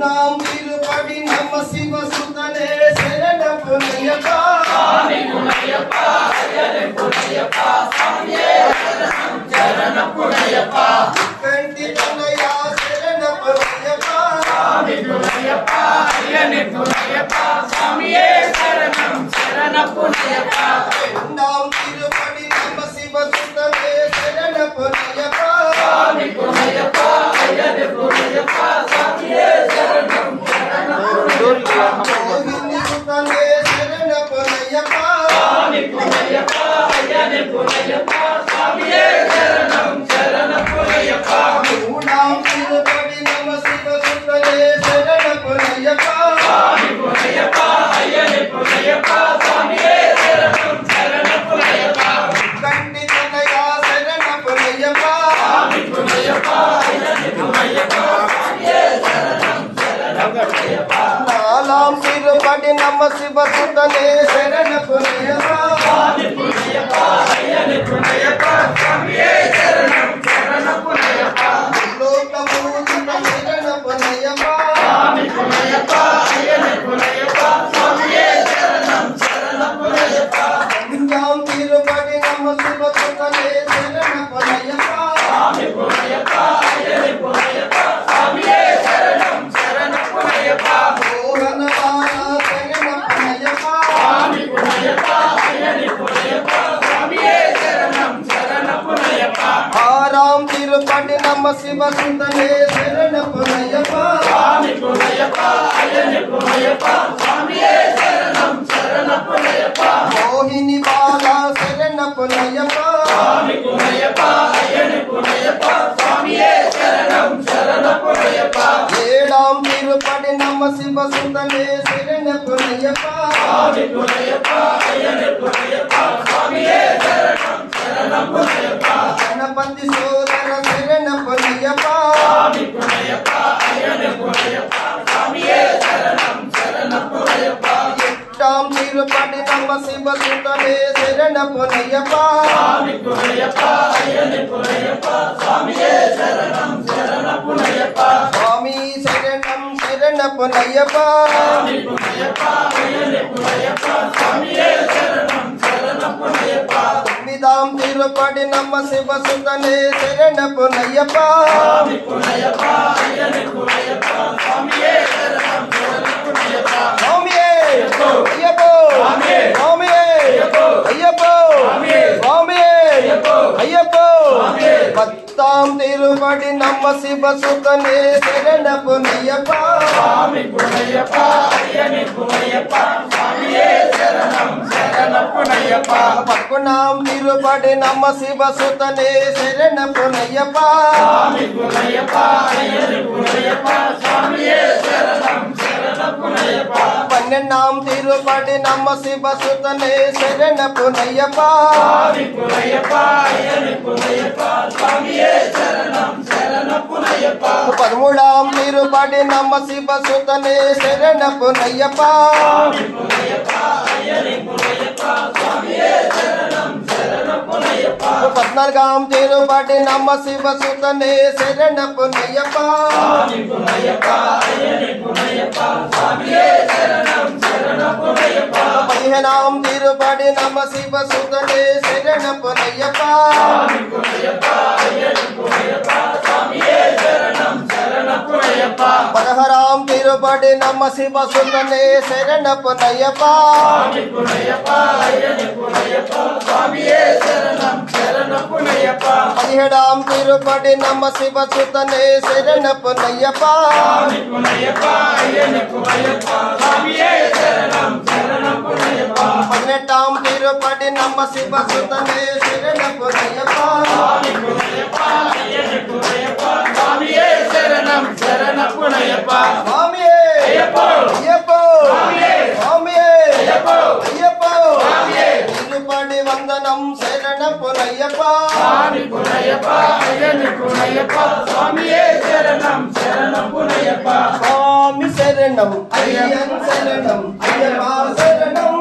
நாம் திருப்படி நம்ம சிவசுதனே சரண புனையப்பா கண்டி துணையா சரண புனையப்பா நாம் திருப்படி நம்ம சிவசுதனே சரண புனையப்பா மோகினி சுதனே சரண புனையப்பா நாம் திருப்படி நம்ம சிவசுதனே சரண புனையப்பா கண்டி துணையா சரண புனையப்பா நாலாம் திருப்படி நம்ம சிவசுதனே சரண புனையப்பா லோகமூர்த்தின சரண புனையப்பா அஞ்சாம் திருப்படி நம்ம சிவசுதனே சரண புனையப்பா மோகனவானா சரண புனையப்பா ஆறாம் திருப்படி நம்ம சிவசுதனே சரண புனையப்பா மோகினி பாலா சரண புனையப்பா ஏழாம் திருப்படி நம்ம சிவசுதனே சரண புனையப்பா கணபதி சோதர சரண புனையப்பா எட்டாம் திருப்படி நம்ம சிவசுதனே சரண புனையப்பா சுவாமி சரணம் சரண புனையப்பா ஒன்பதாம் திருப்படி நம்ம சிவசுதனே சரண புனையப்பா சுவாமியே ஐயப்போ சுவாமியே ஐயப்போ சுவாமியே ஐயப்போ பத்தாம் திருப்படி நம்ம சிவசுதனே சரண புனையப்பா பக்குனாம் திருப்படி நம்ம சிவசுதனே சரண புனையப்பா பன்னெண்டாம் திருப்படி நம்ம சிவசுதனே சரண புனையப்பா பதிமூடாம் திருப்படி நம்ம சிவசுதனே சரண புனையப்பா పద్నాలుగాం తిరుపతి నమ్మ శివ సుతనే శరణ పునయ్యప్ప పదిహేనాం తిరుపతి నమ్మ శివ సుతనే శరణ పునయ్యప్ప పదహారాం తిరుపతి నమ్మ శివ సుతనే శరణ పునయ్యప్ప పదిహేడాం తిరుపతి నమ్మ శివ సుతనే శరణ పునయ్యప్ప పదినెట్టాం తిరుపతి నమ్మ శివ సుతనే శరణ పునయ్యప్ప స్వామియే అయ్యప్పో స్వామియే అయ్యప్పో తిరుపతి వందనం శరణ పునయ్యప్ప స్వామి శరణం అయ్యన్ శరణం అయ్యప్ప శరణం